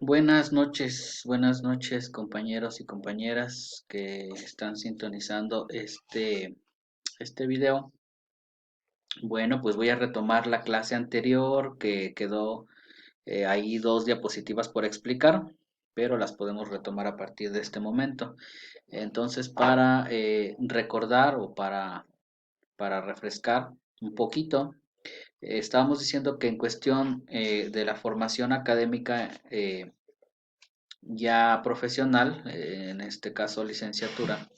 Buenas noches compañeros y compañeras que están sintonizando este video. Bueno, pues voy a retomar la clase anterior que quedó ahí dos diapositivas por explicar, pero las podemos retomar a partir de este momento. Entonces, para recordar o para refrescar un poquito, estábamos diciendo que en cuestión de la formación académica, ya profesional, en este caso licenciatura,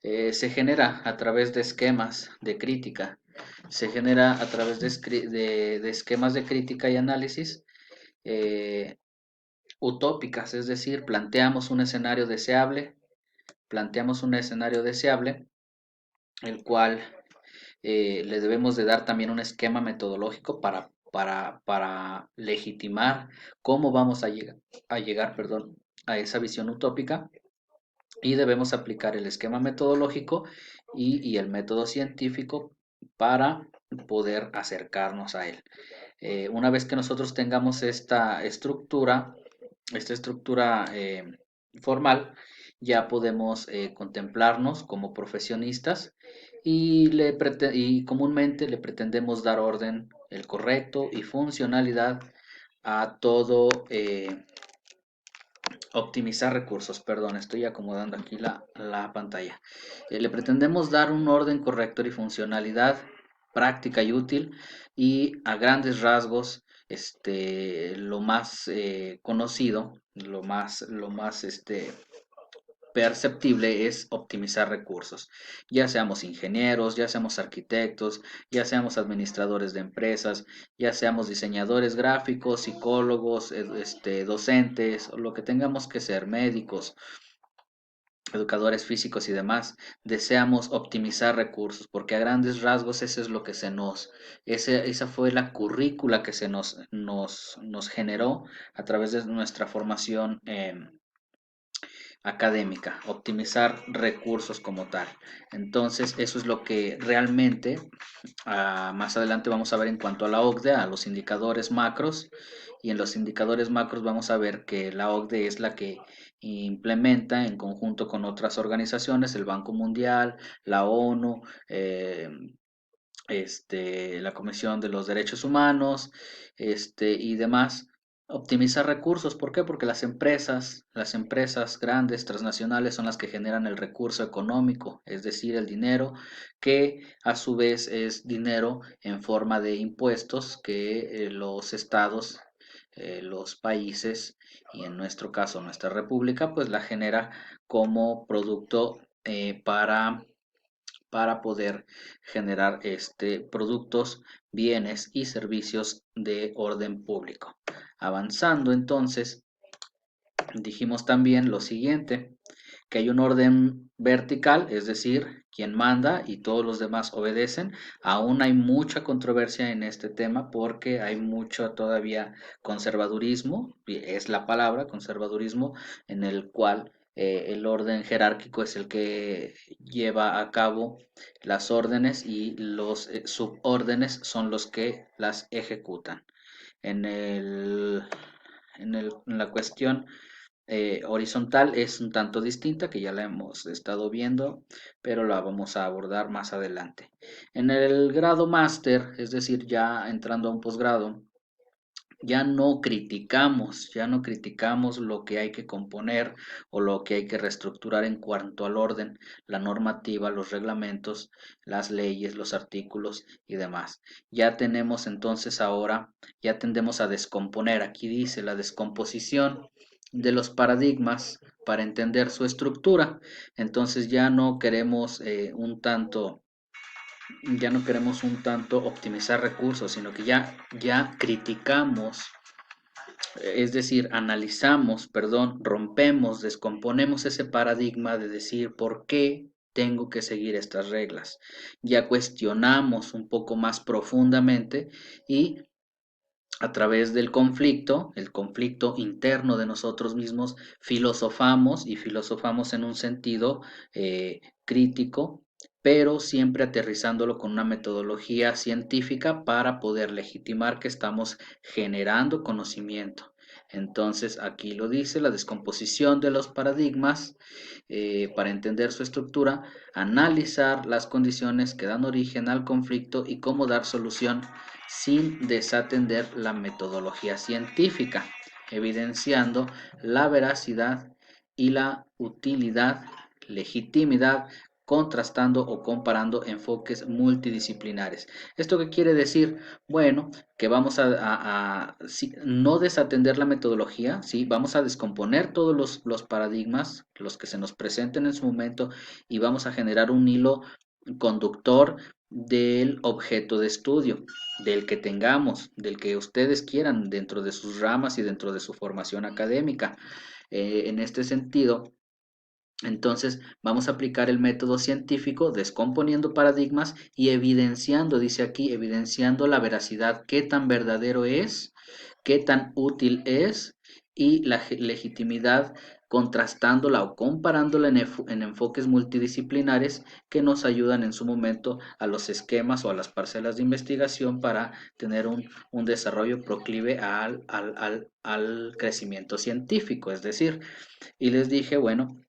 se genera a través de esquemas de crítica, se genera a través de esquemas de crítica y análisis eh, utópicas, es decir, planteamos un escenario deseable, el cual le debemos de dar también un esquema metodológico para legitimar cómo vamos a llegar, perdón, a esa visión utópica, y debemos aplicar el esquema metodológico y el método científico para poder acercarnos a él. Una vez que nosotros tengamos esta estructura formal, ya podemos contemplarnos como profesionistas y comúnmente le pretendemos dar orden, el correcto y funcionalidad a todo. Optimizar recursos, perdón, estoy acomodando aquí la pantalla. Le pretendemos dar un orden correcto y funcionalidad práctica y útil, y a grandes rasgos, lo más conocido, lo más perceptible es optimizar recursos, ya seamos ingenieros, ya seamos arquitectos, ya seamos administradores de empresas, ya seamos diseñadores gráficos, psicólogos, docentes, o lo que tengamos que ser, médicos, educadores físicos y demás. Deseamos optimizar recursos, porque a grandes rasgos eso es lo que esa fue la currícula que nos generó a través de nuestra formación académica, optimizar recursos como tal. Entonces, eso es lo que realmente más adelante vamos a ver en cuanto a la OCDE, a los indicadores macros, y en los indicadores macros vamos a ver que la OCDE es la que implementa en conjunto con otras organizaciones, el Banco Mundial, la ONU, la Comisión de los Derechos Humanos, y demás. Optimizar recursos, ¿por qué? Porque las empresas grandes, transnacionales, son las que generan el recurso económico, es decir, el dinero, que a su vez es dinero en forma de impuestos que los estados, los países, y en nuestro caso nuestra república, pues la genera como producto para poder generar productos, bienes y servicios de orden público. Avanzando entonces, dijimos también lo siguiente, que hay un orden vertical, es decir, quien manda y todos los demás obedecen. Aún hay mucha controversia en este tema porque hay mucho todavía conservadurismo, y es la palabra conservadurismo, en el cual el orden jerárquico es el que lleva a cabo las órdenes, y los subórdenes son los que las ejecutan. En en la cuestión horizontal es un tanto distinta, que ya la hemos estado viendo, pero la vamos a abordar más adelante. En el grado máster, es decir, ya entrando a un posgrado, ya no criticamos lo que hay que componer o lo que hay que reestructurar en cuanto al orden, la normativa, los reglamentos, las leyes, los artículos y demás. Ya tenemos entonces ahora, ya tendemos a descomponer. Aquí dice la descomposición de los paradigmas para entender su estructura. Entonces ya no queremos un tanto optimizar recursos, sino que ya criticamos, es decir, analizamos, perdón, rompemos, descomponemos ese paradigma de decir por qué tengo que seguir estas reglas. Ya cuestionamos un poco más profundamente, y a través del conflicto, el conflicto interno de nosotros mismos, filosofamos en un sentido crítico, pero siempre aterrizándolo con una metodología científica para poder legitimar que estamos generando conocimiento. Entonces aquí lo dice, la descomposición de los paradigmas, para entender su estructura, analizar las condiciones que dan origen al conflicto y cómo dar solución sin desatender la metodología científica, evidenciando la veracidad y la utilidad, legitimidad, contrastando o comparando enfoques multidisciplinares. ¿Esto qué quiere decir? Bueno, que vamos no desatender la metodología, ¿sí? Vamos a descomponer todos los paradigmas, los que se nos presenten en su momento, y vamos a generar un hilo conductor del objeto de estudio, del que tengamos, del que ustedes quieran dentro de sus ramas y dentro de su formación académica. En este sentido, entonces vamos a aplicar el método científico descomponiendo paradigmas y evidenciando, dice aquí, evidenciando la veracidad, qué tan verdadero es, qué tan útil es, y la legitimidad, contrastándola o comparándola en enfoques multidisciplinares que nos ayudan en su momento a los esquemas o a las parcelas de investigación para tener un desarrollo proclive al crecimiento científico. Es decir, y les dije, bueno,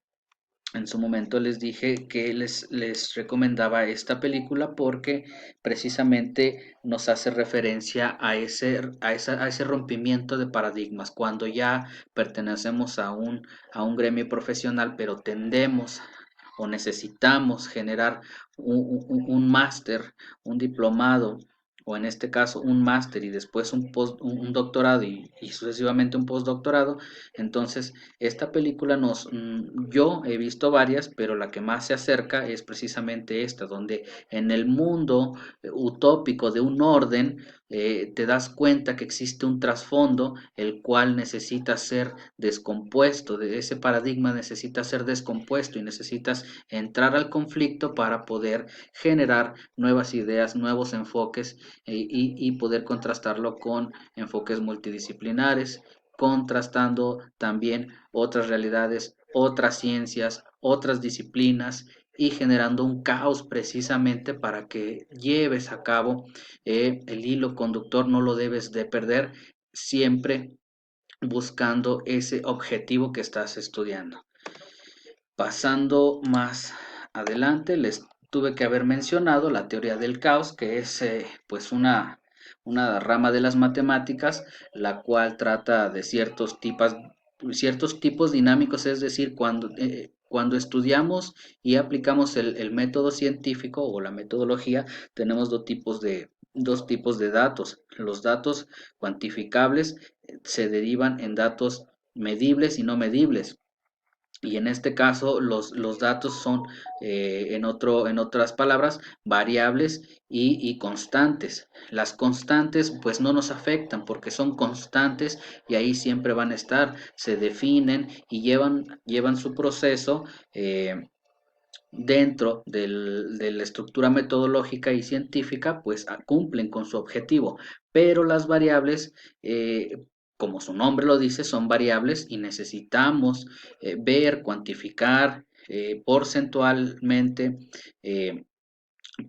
en su momento les dije que les recomendaba esta película porque precisamente nos hace referencia a ese rompimiento de paradigmas. Cuando ya pertenecemos a un gremio profesional, pero tendemos o necesitamos generar un máster, un diplomado, o en este caso un máster y después un doctorado y sucesivamente un postdoctorado. Entonces esta película yo he visto varias, pero la que más se acerca es precisamente esta, donde en el mundo utópico de un orden, te das cuenta que existe un trasfondo el cual necesita ser descompuesto, de ese paradigma necesita ser descompuesto y necesitas entrar al conflicto para poder generar nuevas ideas, nuevos enfoques, y poder contrastarlo con enfoques multidisciplinares, contrastando también otras realidades, otras ciencias, otras disciplinas, y generando un caos precisamente para que lleves a cabo el hilo conductor. No lo debes de perder, siempre buscando ese objetivo que estás estudiando. Pasando más adelante, les tuve que haber mencionado la teoría del caos, que es pues una rama de las matemáticas, la cual trata de ciertos tipos dinámicos, es decir, cuando estudiamos y aplicamos el método científico o la metodología, tenemos dos tipos de datos. Los datos cuantificables se derivan en datos medibles y no medibles. Y en este caso los datos son, en otras palabras, variables y constantes. Las constantes pues no nos afectan porque son constantes y ahí siempre van a estar, se definen y llevan su proceso, dentro de la estructura metodológica y científica, pues cumplen con su objetivo, pero las variables, como su nombre lo dice, son variables y necesitamos ver, cuantificar porcentualmente,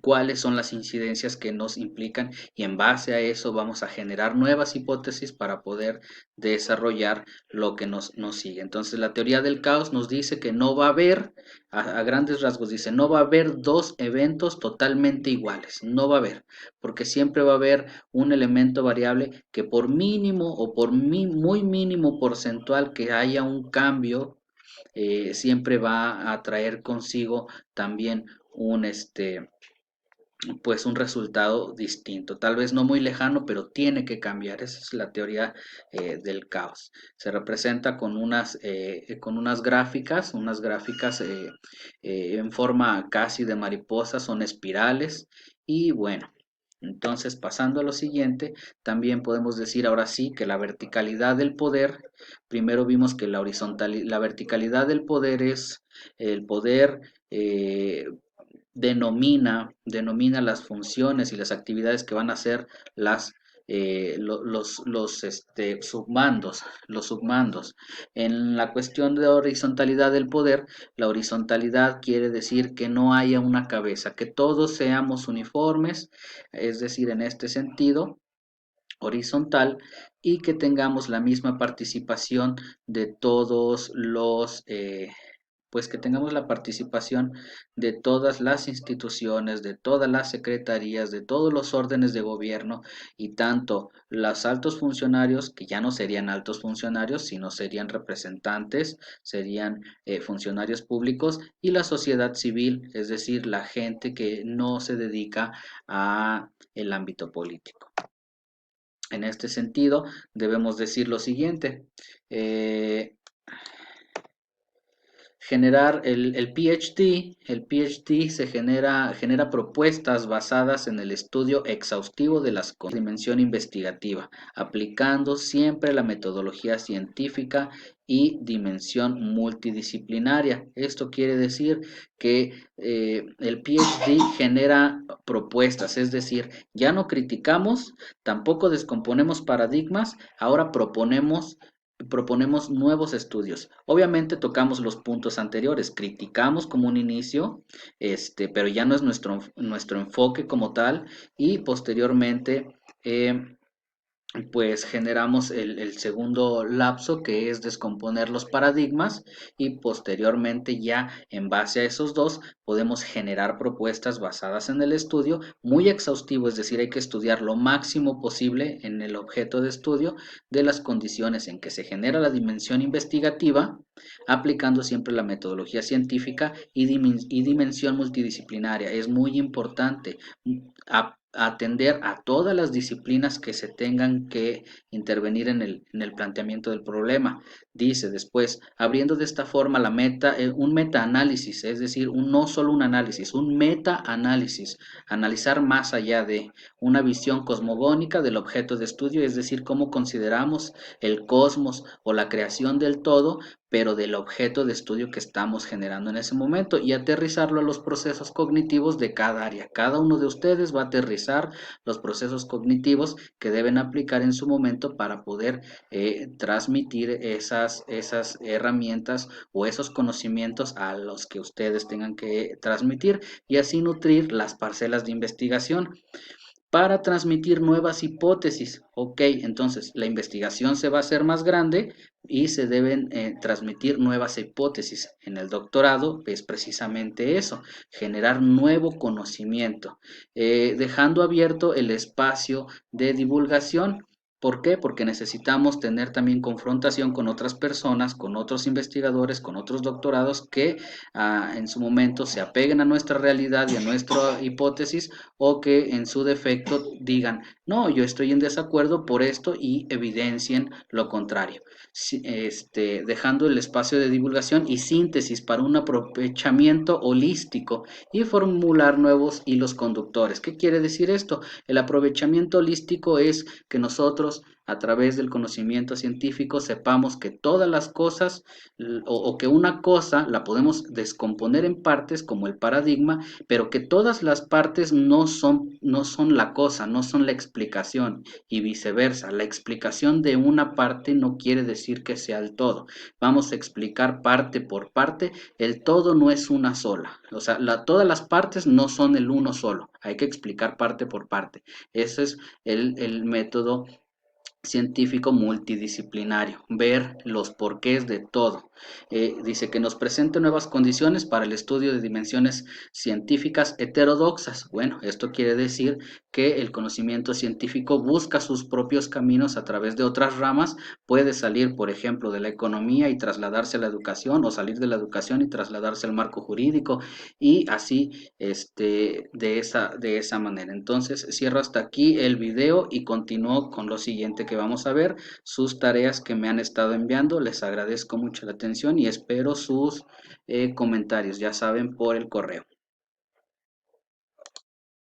cuáles son las incidencias que nos implican, y en base a eso vamos a generar nuevas hipótesis para poder desarrollar lo que nos sigue. Entonces la teoría del caos nos dice que no va a haber, a grandes rasgos dice, no va a haber dos eventos totalmente iguales, no va a haber, porque siempre va a haber un elemento variable que por mínimo o por muy mínimo porcentual que haya un cambio, siempre va a traer consigo también pues un resultado distinto, tal vez no muy lejano, pero tiene que cambiar. Esa es la teoría del caos. Se representa con unas gráficas, en forma casi de mariposa, son espirales. Y bueno, entonces pasando a lo siguiente, también podemos decir ahora sí que la verticalidad del poder, primero vimos que la verticalidad del poder es el poder, denomina las funciones y las actividades que van a hacer los submandos. En la cuestión de horizontalidad del poder, la horizontalidad quiere decir que no haya una cabeza, que todos seamos uniformes, es decir, en este sentido horizontal, y que tengamos la misma participación de todos los pues que tengamos la participación de todas las instituciones, de todas las secretarías, de todos los órdenes de gobierno y tanto los altos funcionarios, que ya no serían altos funcionarios, sino serían representantes, serían funcionarios públicos y la sociedad civil, es decir, la gente que no se dedica a el ámbito político. En este sentido, debemos decir lo siguiente. eh, Generar el PhD se genera propuestas basadas en el estudio exhaustivo de las dimensión investigativa, aplicando siempre la metodología científica y dimensión multidisciplinaria. Esto quiere decir que el PhD genera propuestas, es decir, ya no criticamos, tampoco descomponemos paradigmas, ahora proponemos nuevos estudios. Obviamente tocamos los puntos anteriores, criticamos como un inicio, pero ya no es nuestro enfoque como tal y posteriormente pues generamos el segundo lapso que es descomponer los paradigmas y posteriormente ya en base a esos dos podemos generar propuestas basadas en el estudio muy exhaustivo, es decir, hay que estudiar lo máximo posible en el objeto de estudio de las condiciones en que se genera la dimensión investigativa, aplicando siempre la metodología científica y dimensión multidisciplinaria. Es muy importante atender a todas las disciplinas que se tengan que intervenir en el planteamiento del problema. Dice después, abriendo de esta forma un metaanálisis, es decir, no solo un análisis, un metaanálisis, analizar más allá de una visión cosmogónica del objeto de estudio, es decir, cómo consideramos el cosmos o la creación del todo, pero del objeto de estudio que estamos generando en ese momento y aterrizarlo a los procesos cognitivos de cada área. Cada uno de ustedes va a aterrizar los procesos cognitivos que deben aplicar en su momento para poder transmitir esas herramientas o esos conocimientos a los que ustedes tengan que transmitir y así nutrir las parcelas de investigación para transmitir nuevas hipótesis. Ok, entonces la investigación se va a hacer más grande y se deben transmitir nuevas hipótesis. En el doctorado es precisamente eso, generar nuevo conocimiento, dejando abierto el espacio de divulgación. ¿Por qué? Porque necesitamos tener también confrontación con otras personas, con otros investigadores, con otros doctorados que en su momento se apeguen a nuestra realidad y a nuestra hipótesis o que en su defecto digan, no, yo estoy en desacuerdo por esto y evidencien lo contrario. Dejando el espacio de divulgación y síntesis para un aprovechamiento holístico y formular nuevos hilos conductores. ¿Qué quiere decir esto? El aprovechamiento holístico es que nosotros a través del conocimiento científico sepamos que todas las cosas o que una cosa la podemos descomponer en partes como el paradigma, pero que todas las partes no son la cosa, no son la explicación y viceversa. La explicación de una parte no quiere decir que sea el todo. Vamos a explicar parte por parte. El todo no es una sola. O sea, todas las partes no son el uno solo. Hay que explicar parte por parte. Ese es el método científico multidisciplinario, ver los porqués de todo. Dice que nos presente nuevas condiciones para el estudio de dimensiones científicas heterodoxas. Bueno, esto quiere decir que el conocimiento científico busca sus propios caminos a través de otras ramas, puede salir, por ejemplo, de la economía y trasladarse a la educación, o salir de la educación y trasladarse al marco jurídico, y así de esa manera. Entonces, cierro hasta aquí el video y continúo con lo siguiente que vamos a ver, sus tareas que me han estado enviando. Les agradezco mucho la atención y espero sus comentarios, ya saben, por el correo.